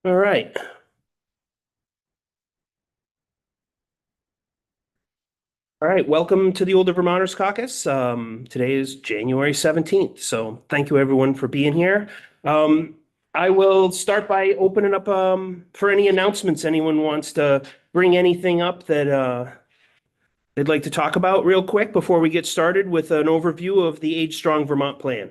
All right. All right. Welcome to the Older Vermonters Caucus. Today is January 17th. So thank you everyone for being here. Um, I will start by opening up for any announcements anyone wants to bring anything up that they'd like to talk about real quick before we get started with an overview of the Age Strong Vermont plan.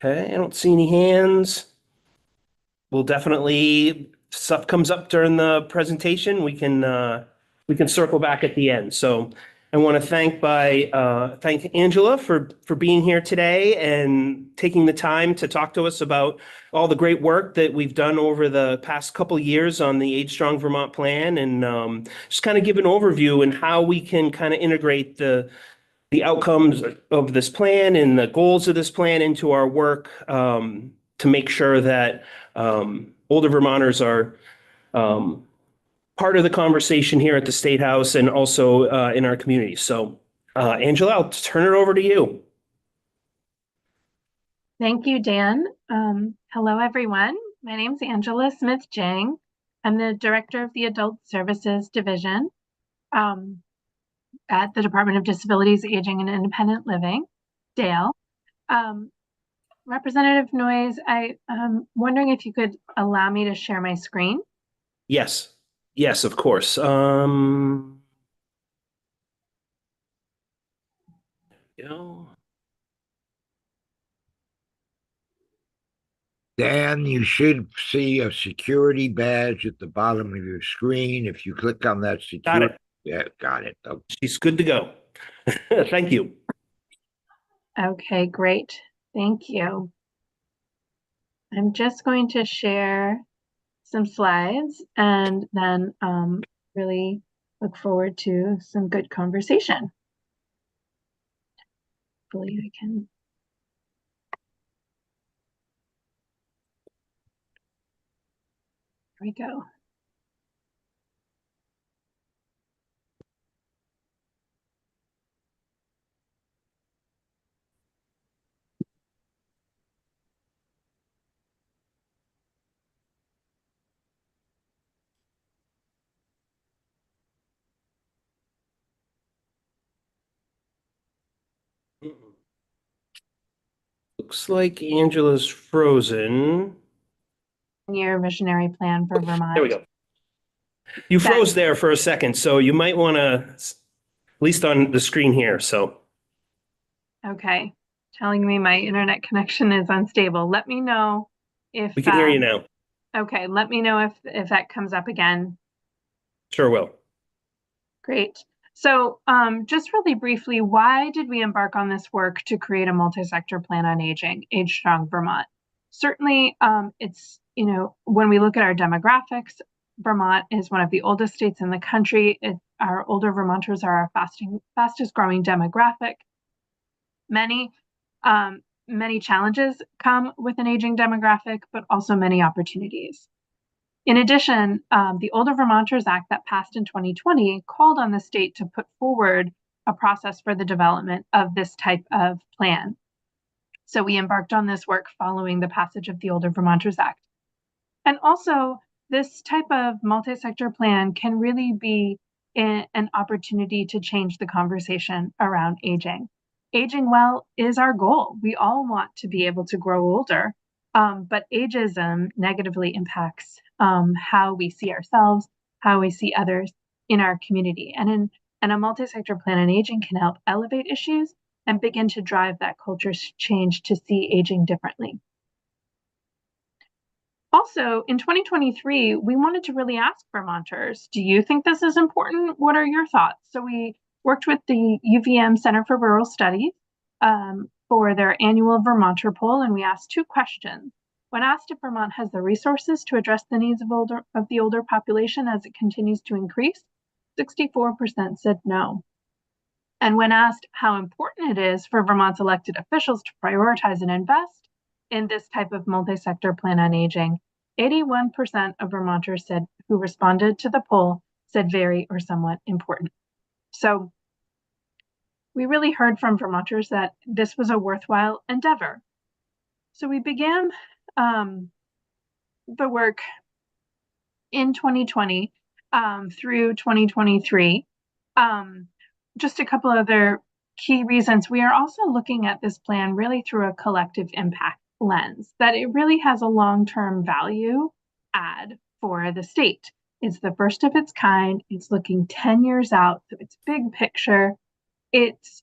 Okay, I don't see any hands. We'll definitely, stuff comes up during the presentation, we can circle back at the end. So I want to thank Angela for being here today and taking the time to talk to us about all the great work that we've done over the past couple years on the Age Strong Vermont plan, and just kind of give an overview and how we can kind of integrate the outcomes of this plan and the goals of this plan into our work, to make sure that older Vermonters are um, part of the conversation here at the State House and also in our community. So, Angela, I'll turn it over to you. Thank you, Dan. Hello, everyone. My name is Angela Smith-Jang. I'm the Director of the Adult Services Division at the Department of Disabilities, Aging, and Independent Living, Dale. Representative Noyes, I'm wondering if you could allow me to share my screen. Yes, yes, of course. You know, Dan, you should see a security badge at the bottom of your screen. If you click on that got security, it. yeah, got it. Okay. She's good to go. Thank you. Okay, great. Thank you. I'm just going to share some slides and then really look forward to some good conversation. Hopefully I can. Here we go. Looks like Angela's frozen. Year visionary plan for Vermont. There we go. You froze there for a second, so you might want to, at least on the screen here. So, okay, telling me my internet connection is unstable. Let me know if we can hear you now. Okay, let me know if that comes up again. Sure will. Great. So just really briefly, why did we embark on this work to create a multi-sector plan on aging, Age Strong Vermont? Certainly, it's, when we look at our demographics, Vermont is one of the oldest states in the country. Our older Vermonters are our fastest growing demographic. Many challenges come with an aging demographic, but also many opportunities. In addition, the Older Vermonters Act that passed in 2020 called on the state to put forward a process for the development of this type of plan. So we embarked on this work following the passage of the Older Vermonters Act. And also, this type of multi-sector plan can really be an opportunity to change the conversation around aging. Aging well is our goal. We all want to be able to grow older, but ageism negatively impacts how we see ourselves, how we see others in our community. And a multi-sector plan on aging can help elevate issues and begin to drive that culture change to see aging differently. Also, in 2023, we wanted to really ask Vermonters, do you think this is important? What are your thoughts? So we worked with the UVM Center for Rural Studies for their annual Vermonter poll, and we asked two questions. When asked if Vermont has the resources to address the needs of the older population as it continues to increase, 64% said no. And when asked how important it is for Vermont's elected officials to prioritize and invest in this type of multi-sector plan on aging, 81% of Vermonters who responded to the poll said very or somewhat important. So we really heard from Vermonters that this was a worthwhile endeavor. So we began the work in 2020 through 2023. Just a couple other key reasons. We are also looking at this plan really through a collective impact lens, that it really has a long-term value add for the state. It's the first of its kind. It's looking 10 years out, so it's big picture. It's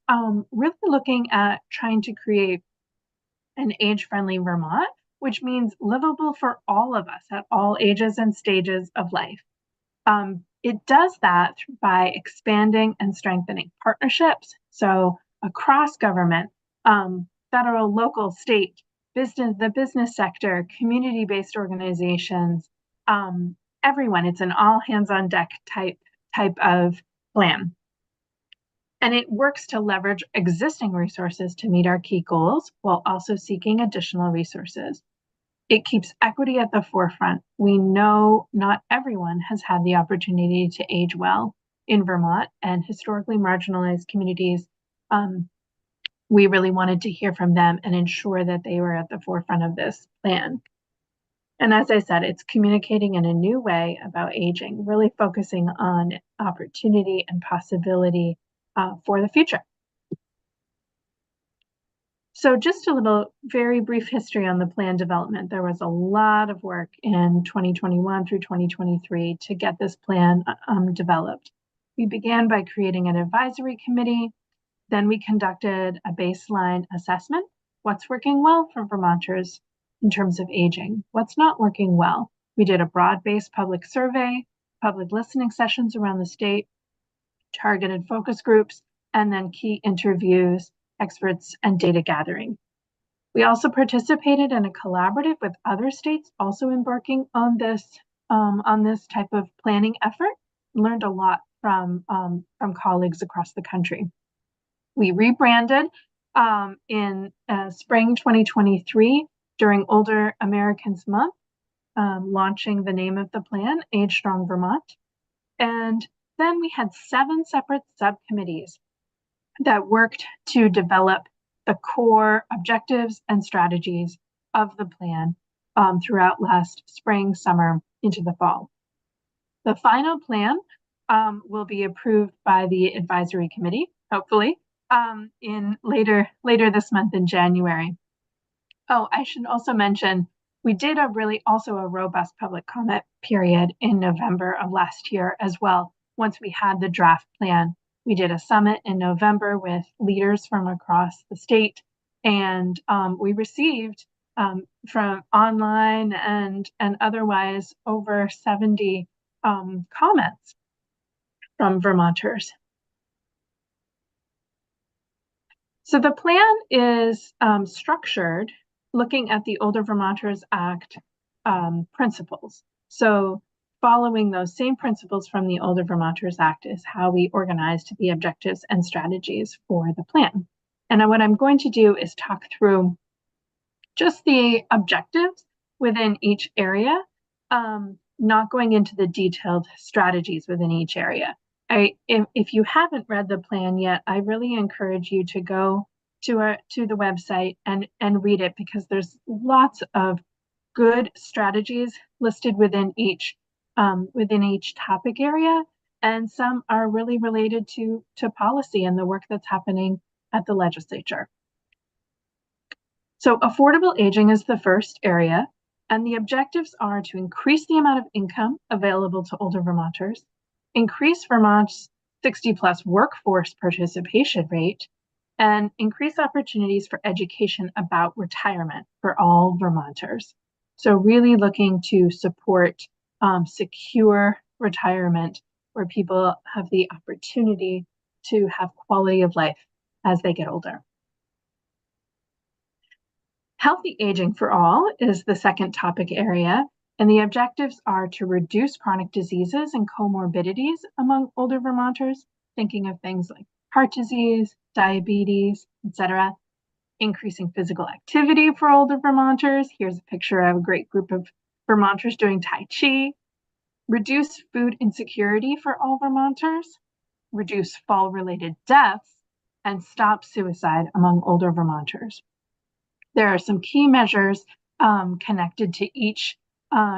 really looking at trying to create an age-friendly Vermont, which means livable for all of us at all ages and stages of life. It does that by expanding and strengthening partnerships. So across government, federal, local, state, business, the business sector, community-based organizations, everyone. It's an all hands on deck type of plan. And it works to leverage existing resources to meet our key goals while also seeking additional resources. It keeps equity at the forefront. We know not everyone has had the opportunity to age well in Vermont, and historically marginalized communities. We really wanted to hear from them and ensure that they were at the forefront of this plan. And as I said, it's communicating in a new way about aging, really focusing on opportunity and possibility for the future. So just a little very brief history on the plan development. There was a lot of work in 2021 through 2023 to get this plan developed. We began by creating an advisory committee. Then we conducted a baseline assessment. What's working well for Vermonters in terms of aging? What's not working well? We did a broad-based public survey, public listening sessions around the state, targeted focus groups, and then key interviews, experts, and data gathering. We also participated in a collaborative with other states also embarking on this type of planning effort. Learned a lot from colleagues across the country. We rebranded in spring 2023 during Older Americans Month, launching the name of the plan, Age Strong Vermont. And then we had 7 separate subcommittees that worked to develop the core objectives and strategies of the plan throughout last spring, summer, into the fall. The final plan will be approved by the advisory committee, hopefully, in later this month in January. Oh, I should also mention, we did a robust public comment period in November of last year as well. Once we had the draft plan, we did a summit in November with leaders from across the state, and we received from online and otherwise over 70 comments from Vermonters. So the plan is structured looking at the Older Vermonters Act principles. So following those same principles from the Older Vermonters Act is how we organized the objectives and strategies for the plan. And what I'm going to do is talk through just the objectives within each area, not going into the detailed strategies within each area. If you haven't read the plan yet, I really encourage you to go to the website and read it, because there's lots of good strategies listed within each topic area, and some are really related to policy and the work that's happening at the legislature. So affordable aging is the first area, and the objectives are to increase the amount of income available to older Vermonters, increase Vermont's 60+ workforce participation rate, and increase opportunities for education about retirement for all Vermonters. So really looking to support secure retirement where people have the opportunity to have quality of life as they get older. Healthy aging for all is the second topic area, and the objectives are to reduce chronic diseases and comorbidities among older Vermonters, thinking of things like heart disease, diabetes, etc. Increasing physical activity for older Vermonters. Here's a picture of a great group of Vermonters doing Tai Chi. Reduce food insecurity for all Vermonters. Reduce fall-related deaths and stop suicide among older Vermonters. There are some key measures connected to each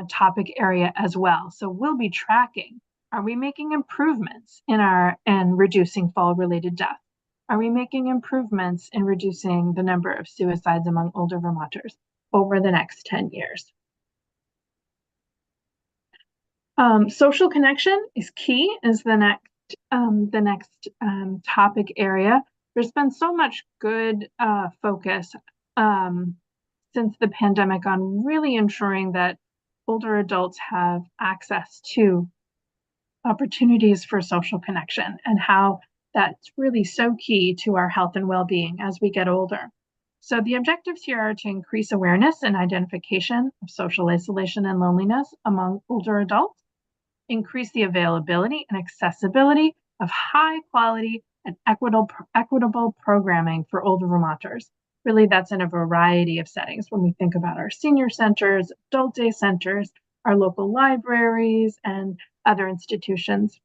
topic area as well. So we'll be tracking, are we making improvements in reducing fall-related death? Are we making improvements in reducing the number of suicides among older Vermonters over the next 10 years? Social connection is key, is the next topic area. There's been so much good focus since the pandemic on really ensuring that older adults have access to opportunities for social connection and how that's really so key to our health and well-being as we get older. So the objectives here are to increase awareness and identification of social isolation and loneliness among older adults, increase the availability and accessibility of high quality and equitable programming for older Vermonters. Really, that's in a variety of settings when we think about our senior centers, adult day centers, our local libraries, and other institutions.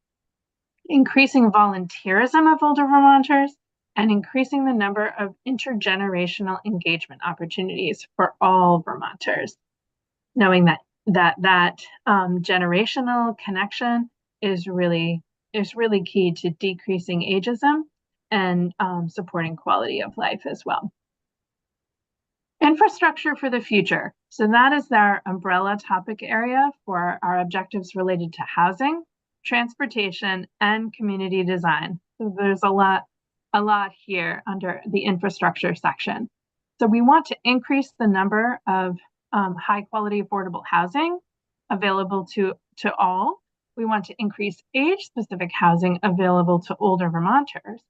Increasing volunteerism of older Vermonters and increasing the number of intergenerational engagement opportunities for all Vermonters, knowing that generational connection is really key to decreasing ageism and supporting quality of life as well. Infrastructure for the future. So that is our umbrella topic area for our objectives related to housing, transportation, and community design. So there's a lot here under the infrastructure section. So we want to increase the number of high quality affordable housing available to all. We want to increase age specific housing available to older Vermonters.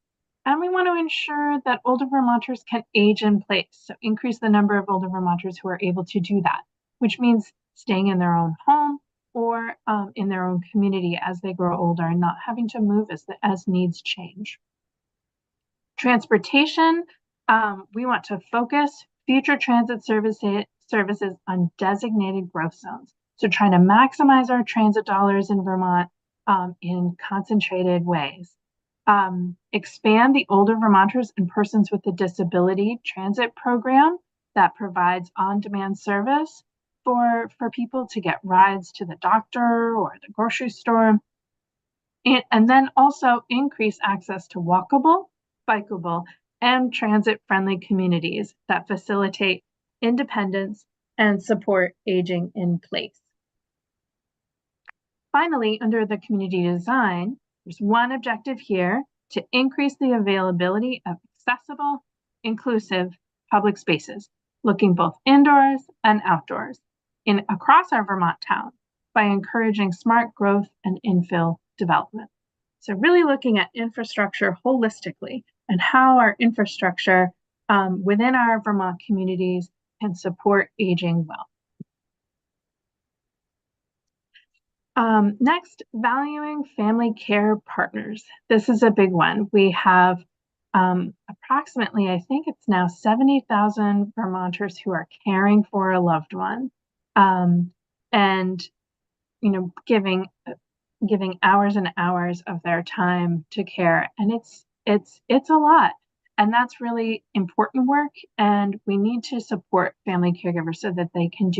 And we want to ensure that older Vermonters can age in place. So increase the number of older Vermonters who are able to do that, which means staying in their own home or in their own community as they grow older and not having to move as needs change. Transportation, we want to focus future transit services on designated growth zones. So trying to maximize our transit dollars in Vermont in concentrated ways. Expand the older Vermonters and persons with a disability transit program that provides on-demand service for people to get rides to the doctor or the grocery store. And then also increase access to walkable, bikeable, and transit-friendly communities that facilitate independence and support aging in place. Finally, under the community design, there's one objective here to increase the availability of accessible, inclusive public spaces, looking both indoors and outdoors across our Vermont town by encouraging smart growth and infill development. So really looking at infrastructure holistically and how our infrastructure within our Vermont communities can support aging well. Next, valuing family care partners. This is a big one. We have approximately, I think it's now 70,000 Vermonters who are caring for a loved one, and giving hours and hours of their time to care, and it's a lot, and that's really important work. And we need to support family caregivers so that they can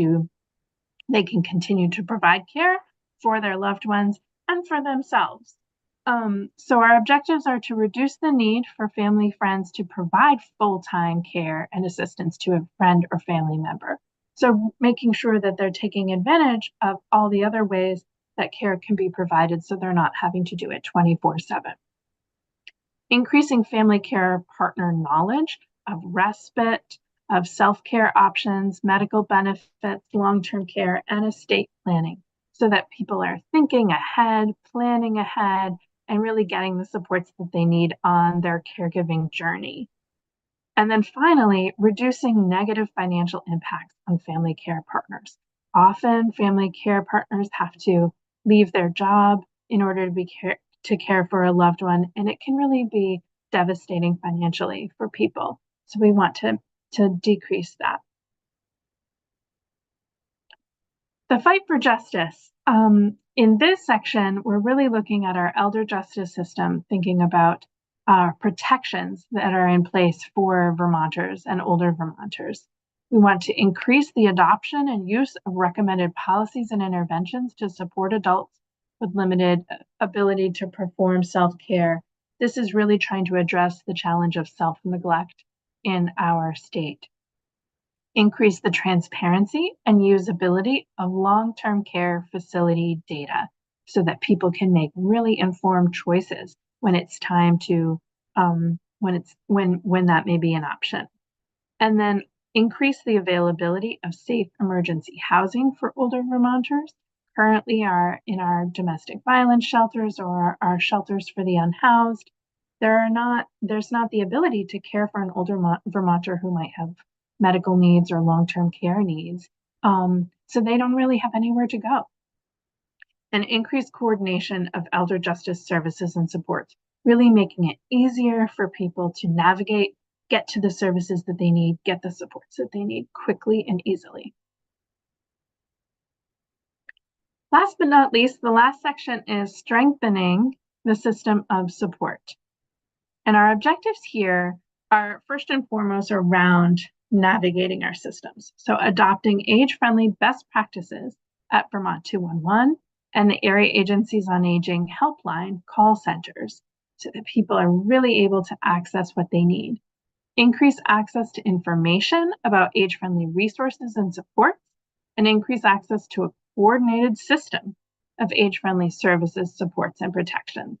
continue to provide care for their loved ones and for themselves. So our objectives are to reduce the need for family friends to provide full-time care and assistance to a friend or family member. So making sure that they're taking advantage of all the other ways that care can be provided so they're not having to do it 24/7. Increasing family care partner knowledge of respite, of self-care options, medical benefits, long-term care, and estate planning, so that people are thinking ahead, planning ahead, and really getting the supports that they need on their caregiving journey. And then finally, reducing negative financial impacts on family care partners. Often, family care partners have to leave their job in order to care for a loved one, and it can really be devastating financially for people. So we want to decrease that. The fight for justice. In this section, we're really looking at our elder justice system, thinking about protections that are in place for Vermonters and older Vermonters. We want to increase the adoption and use of recommended policies and interventions to support adults with limited ability to perform self-care. This is really trying to address the challenge of self-neglect in our state. Increase the transparency and usability of long-term care facility data so that people can make really informed choices when it's time to when that may be an option. And then increase the availability of safe emergency housing for older Vermonters. Currently in our domestic violence shelters or our shelters for the unhoused, there's not the ability to care for an older Vermonter who might have medical needs or long-term care needs. So they don't really have anywhere to go. And increased coordination of elder justice services and supports, really making it easier for people to navigate, get to the services that they need, get the supports that they need quickly and easily. Last but not least, the last section is strengthening the system of support. And our objectives here are first and foremost around navigating our systems. So adopting age-friendly best practices at Vermont 211 and the Area Agencies on Aging helpline call centers so that people are really able to access what they need. Increase access to information about age-friendly resources and supports, and increase access to a coordinated system of age-friendly services, supports, and protections.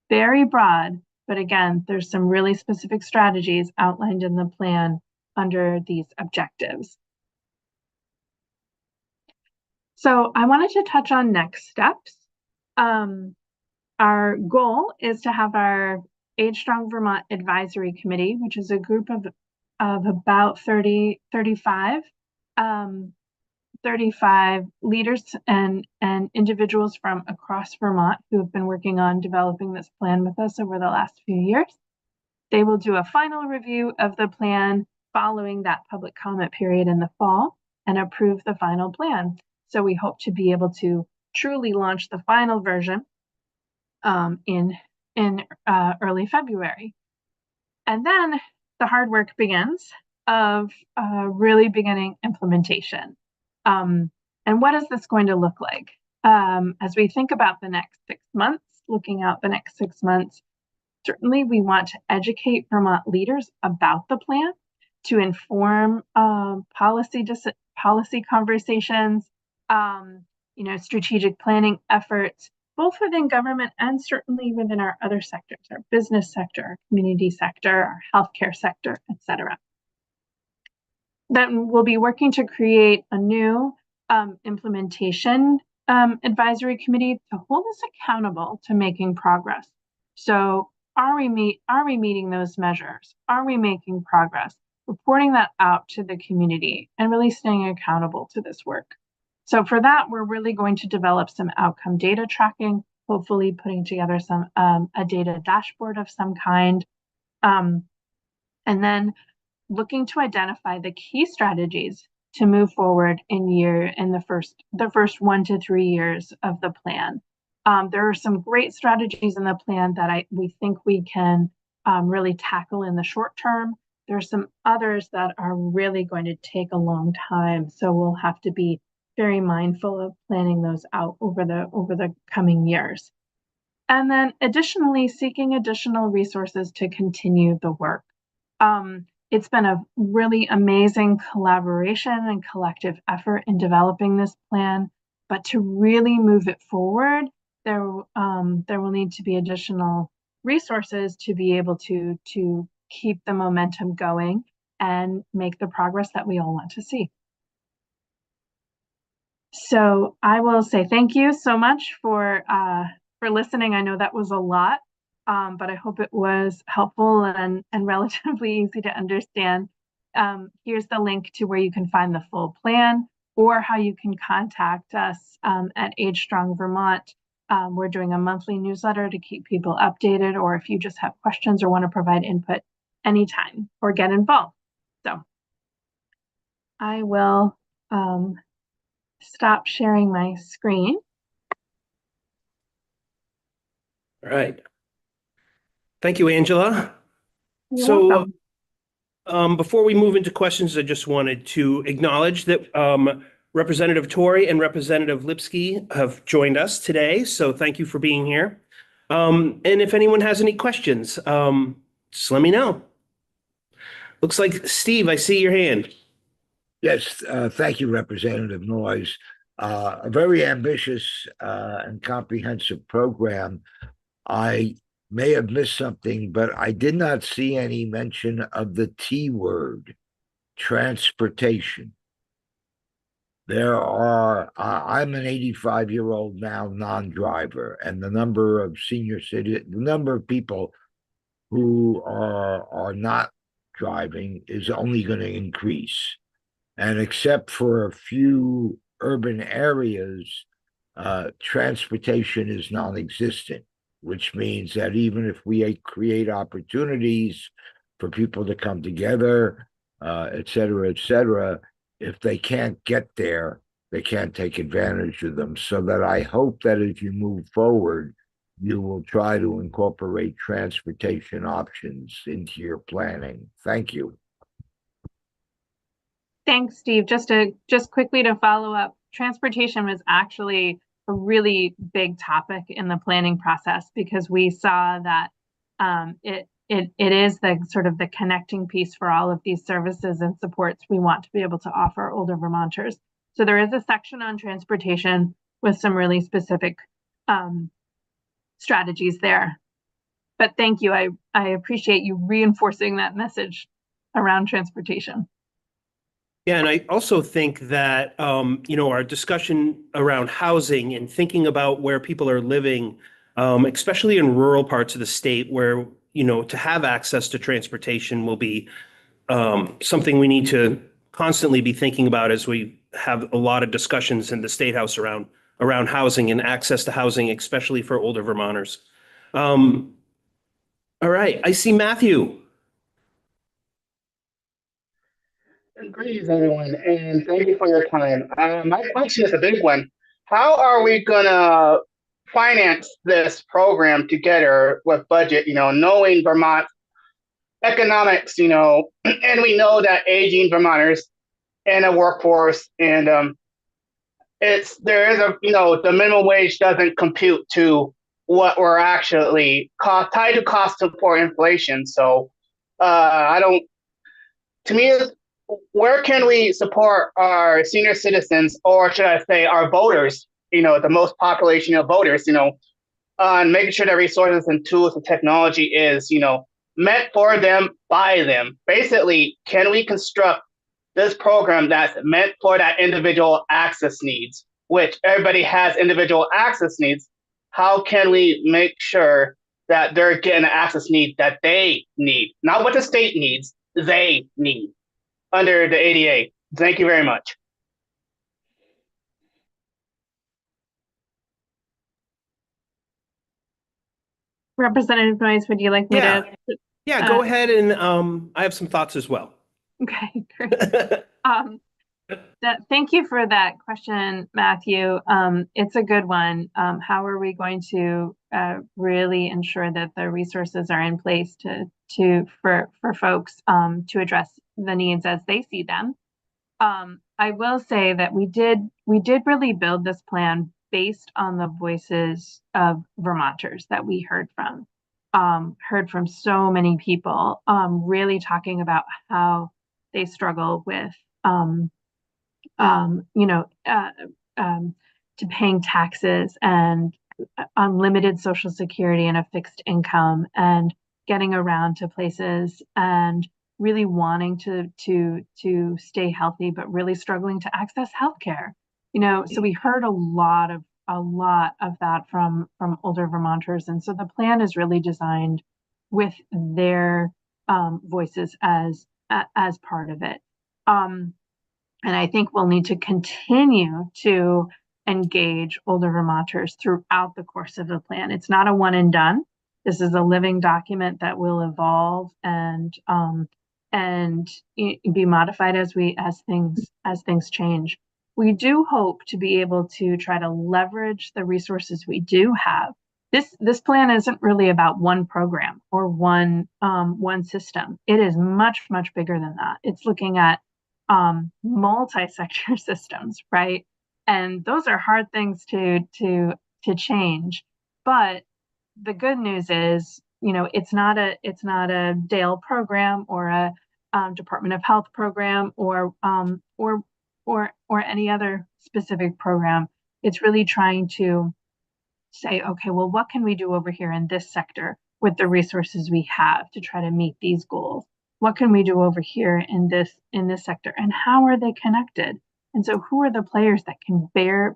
Very broad, but again, there's some really specific strategies outlined in the plan under these objectives. So I wanted to touch on next steps. Our goal is to have our Age Strong Vermont Advisory Committee, which is a group of about 35 leaders and individuals from across Vermont who have been working on developing this plan with us over the last few years. They will do a final review of the plan following that public comment period in the fall and approve the final plan. So we hope to be able to truly launch the final version in early February. And then the hard work begins of really beginning implementation. And what is this going to look like? As we think about the next 6 months, looking out the next 6 months, certainly we want to educate Vermont leaders about the plan to inform policy conversations, strategic planning efforts, both within government and certainly within our other sectors, our business sector, our community sector, our healthcare sector, et cetera. Then we'll be working to create a new implementation advisory committee to hold us accountable to making progress. So are we meeting those measures? Are we making progress? Reporting that out to the community and really staying accountable to this work. So for that, we're really going to develop some outcome data tracking, hopefully putting together some a data dashboard of some kind, and then looking to identify the key strategies to move forward in the first 1 to 3 years of the plan. There are some great strategies in the plan that we think we can really tackle in the short term. There's some others that are really going to take a long time, so we'll have to be very mindful of planning those out over the coming years. And then additionally, seeking additional resources to continue the work. It's been a really amazing collaboration and collective effort in developing this plan, but to really move it forward, there will need to be additional resources to be able to keep the momentum going and make the progress that we all want to see. So I will say thank you so much for listening. I know that was a lot, but I hope it was helpful and relatively easy to understand. Here's the link to where you can find the full plan or how you can contact us at Age Strong Vermont. We're doing a monthly newsletter to keep people updated, or if you just have questions or want to provide input anytime or get involved. So I will stop sharing my screen. All right. Thank you, Angela. You're So, welcome. before we move into questions, I just wanted to acknowledge that Representative Torrey and Representative Lipsky have joined us today. So thank you for being here. And if anyone has any questions, just let me know. Looks like Steve, I see your hand. Yes, thank you, Representative Noyes. A very ambitious and comprehensive program. I may have missed something, but I did not see any mention of the T word, transportation. I'm an 85-year-old now non-driver, and the number of the number of people who are not driving is only going to increase. And except for a few urban areas, transportation is non-existent, which means that even if we create opportunities for people to come together, et cetera, if they can't get there, they can't take advantage of them. So that I hope that as you move forward, you will try to incorporate transportation options into your planning. Thank you. Thanks, Steve. Just quickly to follow up, transportation was actually a really big topic in the planning process because we saw that it is the sort of the connecting piece for all of these services and supports we want to be able to offer older Vermonters. So there is a section on transportation with some really specific strategies there. But thank you. I appreciate you reinforcing that message around transportation. Yeah, and I also think that our discussion around housing and thinking about where people are living, especially in rural parts of the state, where to have access to transportation will be something we need to constantly be thinking about as we have a lot of discussions in the State House around housing and access to housing, especially for older Vermonters. All right, I see Matthew. Greetings, everyone, and thank you for your time. My question is a big one. How are we gonna finance this program together with budget? Knowing Vermont economics, and we know that aging Vermonters in a workforce, and there is the minimum wage doesn't compute to what we're actually tied to cost support inflation. So I don't. To me, where can we support our senior citizens, or should I say our voters, the most population of voters, on making sure that resources and tools and technology is, meant for them, by them. Basically, can we construct this program that's meant for that individual access needs, which everybody has individual access needs? How can we make sure that they're getting the access need that they need, not what the state needs, they need under the ADA? Thank you very much. Representative Noyes, would you like me Yeah. to? Yeah, go ahead, and I have some thoughts as well. Okay, great. Thank you for that question, Matthew. It's a good one. How are we going to really ensure that the resources are in place for folks to address the needs as they see them? I will say that we did really build this plan based on the voices of Vermonters that we heard from so many people, really talking about how they struggle with to paying taxes and unlimited Social Security and a fixed income and getting around to places and really wanting to stay healthy, but really struggling to access healthcare. So we heard a lot of that from older Vermonters, and so the plan is really designed with their voices as part of it. And I think we'll need to continue to engage older Vermonters throughout the course of the plan. It's not a one and done. This is a living document that will evolve and be modified as things change. We do hope to be able to try to leverage the resources we do have This plan isn't really about one program or one system. It is much bigger than that. It's looking at multi-sector systems, right? And those are hard things to change. But the good news is, it's not a Dale program or a Department of Health program or any other specific program. It's really trying to say, okay, well, what can we do over here in this sector with the resources we have to try to meet these goals? What can we do over here in this sector, and how are they connected? And so, who are the players that can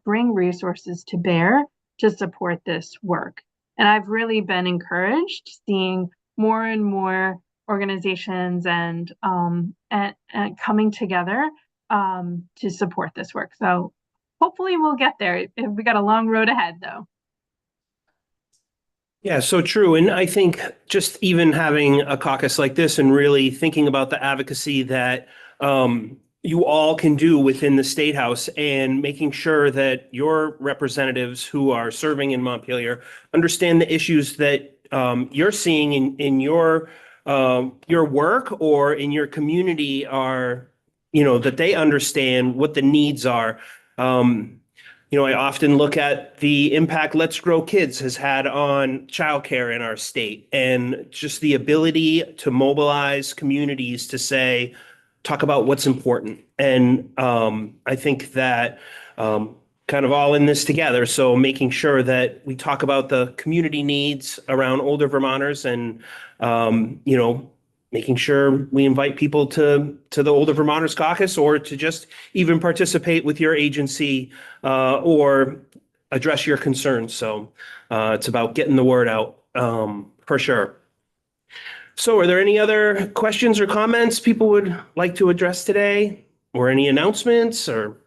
bring resources to bear to support this work? And I've really been encouraged seeing more and more organizations and coming together to support this work. So hopefully we'll get there. We got a long road ahead, though. Yeah, so true. And I think just even having a caucus like this and really thinking about the advocacy that you all can do within the State House and making sure that your representatives who are serving in Montpelier understand the issues that you're seeing in your work or in your community are, that they understand what the needs are. I often look at the impact Let's Grow Kids has had on childcare in our state and just the ability to mobilize communities to say, talk about what's important. And I think that kind of all in this together. So making sure that we talk about the community needs around older Vermonters and, making sure we invite people to the Older Vermonters Caucus or to just even participate with your agency or address your concerns. So it's about getting the word out for sure. So are there any other questions or comments people would like to address today, or any announcements or?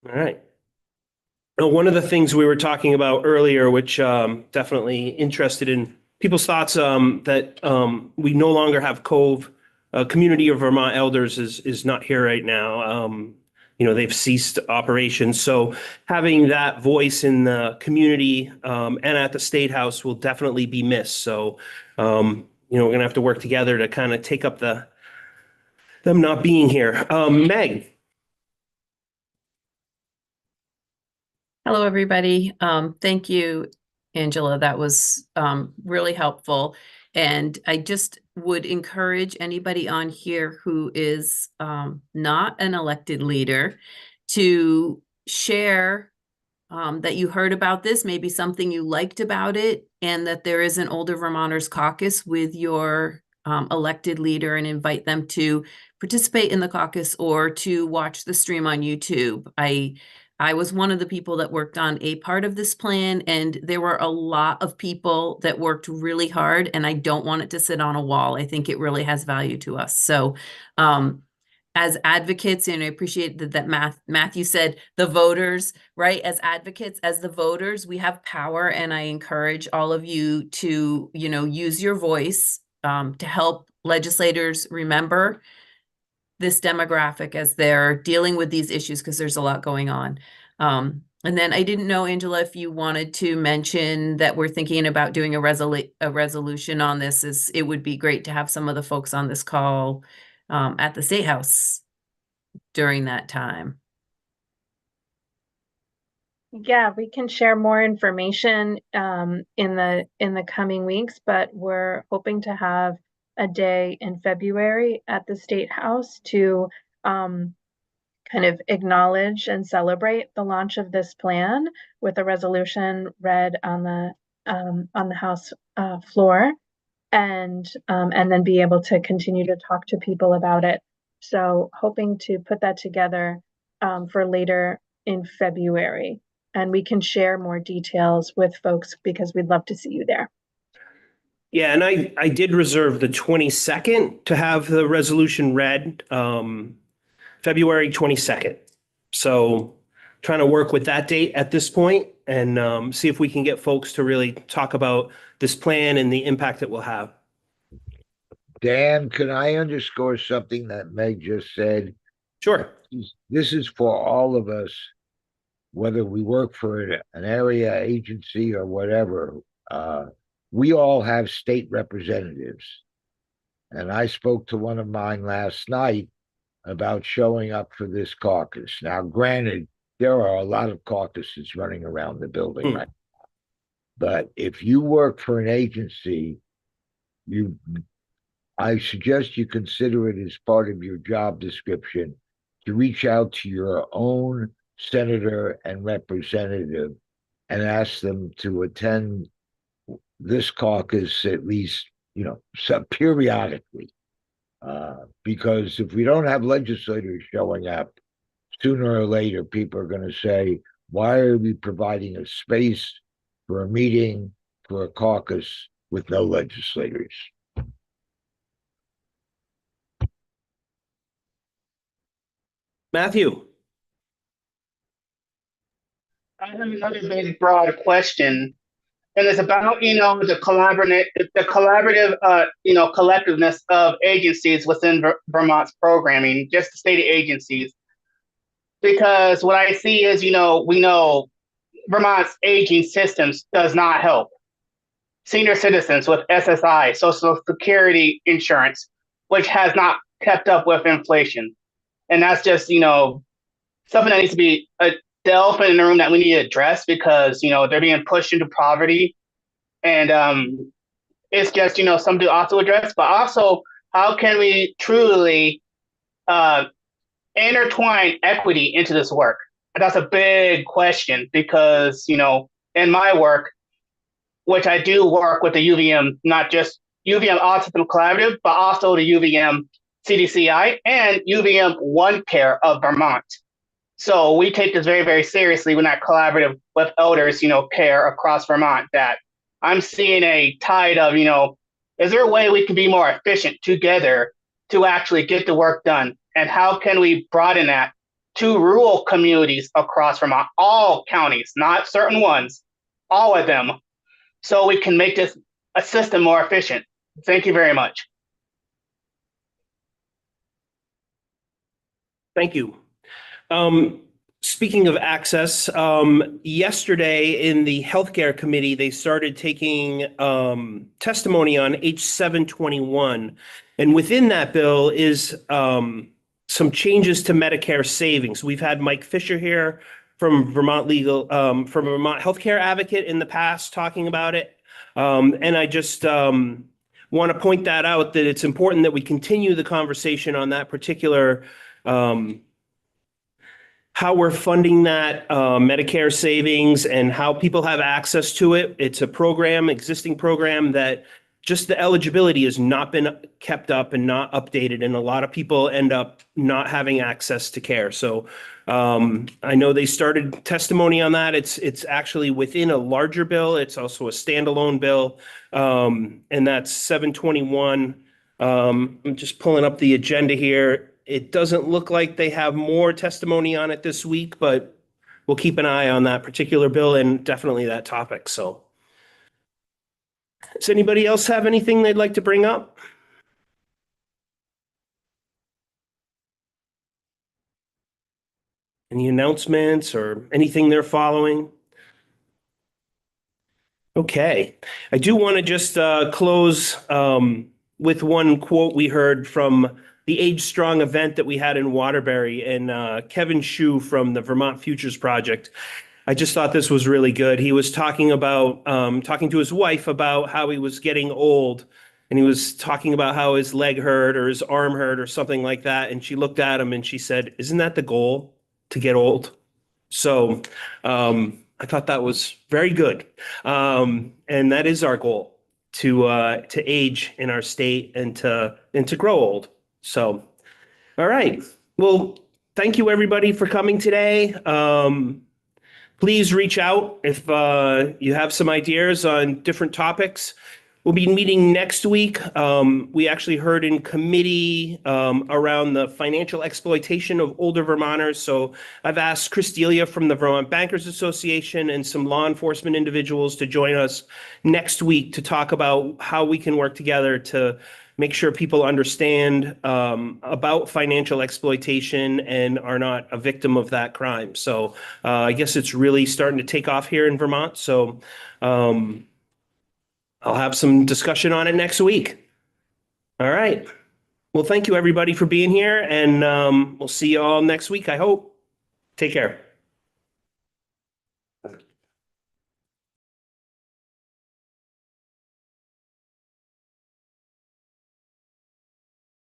All right. One of the things we were talking about earlier, which definitely interested in people's thoughts, that we no longer have Cove. Community of Vermont Elders is not here right now. They've ceased operations. So having that voice in the community and at the State House will definitely be missed. So, we're going to have to work together to kind of take up them not being here. Meg. Hello, everybody. Thank you, Angela. That was really helpful. And I just would encourage anybody on here who is not an elected leader to share that you heard about this, maybe something you liked about it, and that there is an Older Vermonters Caucus with your elected leader, and invite them to participate in the caucus or to watch the stream on YouTube. I was one of the people that worked on a part of this plan, and there were a lot of people that worked really hard, and I don't want it to sit on a wall. I think it really has value to us. So as advocates, and I appreciate that Matthew said the voters, right? As advocates, as the voters, we have power, and I encourage all of you to, use your voice to help legislators remember this demographic as they're dealing with these issues, because there's a lot going on. And then I didn't know, Angela, if you wanted to mention that we're thinking about doing a resolution on this. It would be great to have some of the folks on this call at the State House during that time. Yeah, we can share more information in the coming weeks, but we're hoping to have a day in February at the State House to kind of acknowledge and celebrate the launch of this plan with a resolution read on the House floor, and then be able to continue to talk to people about it. So hoping to put that together for later in February, and we can share more details with folks because we'd love to see you there. Yeah, and I did reserve the 22nd to have the resolution read, February 22nd. So trying to work with that date at this point and see if we can get folks to really talk about this plan and the impact it will have. Dan, can I underscore something that Meg just said? Sure. This is for all of us, whether we work for an area agency or whatever. We all have state representatives. And I spoke to one of mine last night about showing up for this caucus. Now, granted, there are a lot of caucuses running around the building right now. But if you work for an agency, I suggest you consider it as part of your job description to reach out to your own senator and representative and ask them to attend this caucus at least, periodically. Because if we don't have legislators showing up, sooner or later, people are going to say, why are we providing a space for a meeting, for a caucus with no legislators? Matthew. I have another big broad question, and it's about the collectiveness of agencies within Vermont's programming, just the state agencies. Because what I see is, we know Vermont's aging systems does not help senior citizens with SSI, Social Security insurance, which has not kept up with inflation, and that's just something that needs to be the elephant in the room that we need to address, because they're being pushed into poverty, and it's just something to also address. But also, how can we truly intertwine equity into this work? And that's a big question, because in my work, which I do work with the UVM, not just UVM Autism Collaborative, but also the UVM CDCI and UVM One Care of Vermont. So we take this very, very seriously when that collaborative with elders, care across Vermont, that I'm seeing a tide of, is there a way we can be more efficient together to actually get the work done? And how can we broaden that to rural communities across Vermont, all counties, not certain ones, all of them, so we can make this a system more efficient? Thank you very much. Thank you. Speaking of access, yesterday in the healthcare committee, they started taking testimony on H721. And within that bill is some changes to Medicare savings. We've had Mike Fisher here from Vermont from Vermont Healthcare Advocate in the past talking about it. And I just want to point that out, that it's important that we continue the conversation on that particular how we're funding that Medicare savings and how people have access to it. It's a existing program that just the eligibility has not been kept up and not updated, and a lot of people end up not having access to care. So I know they started testimony on that. It's actually within a larger bill. It's also a standalone bill, and that's 721. I'm just pulling up the agenda here. It doesn't look like they have more testimony on it this week, but we'll keep an eye on that particular bill and definitely that topic. So does anybody else have anything they'd like to bring up? Any announcements or anything they're following? Okay. I do want to just close with one quote we heard from the Age Strong event that we had in Waterbury, and Kevin Shue from the Vermont Futures Project. I just thought this was really good. He was talking to his wife about how he was getting old, and he was talking about how his leg hurt or his arm hurt or something like that. And she looked at him and she said, "Isn't that the goal, to get old?" So I thought that was very good. And that is our goal, to age in our state and to grow old. So, all right. Well, thank you everybody for coming today. Please reach out if you have some ideas on different topics. We'll be meeting next week. We actually heard in committee around the financial exploitation of older Vermonters. So I've asked Chris Delia from the Vermont Bankers Association and some law enforcement individuals to join us next week to talk about how we can work together to make sure people understand about financial exploitation and are not a victim of that crime. So I guess it's really starting to take off here in Vermont. So I'll have some discussion on it next week. All right. Well, thank you everybody for being here, and we'll see you all next week, I hope. Take care.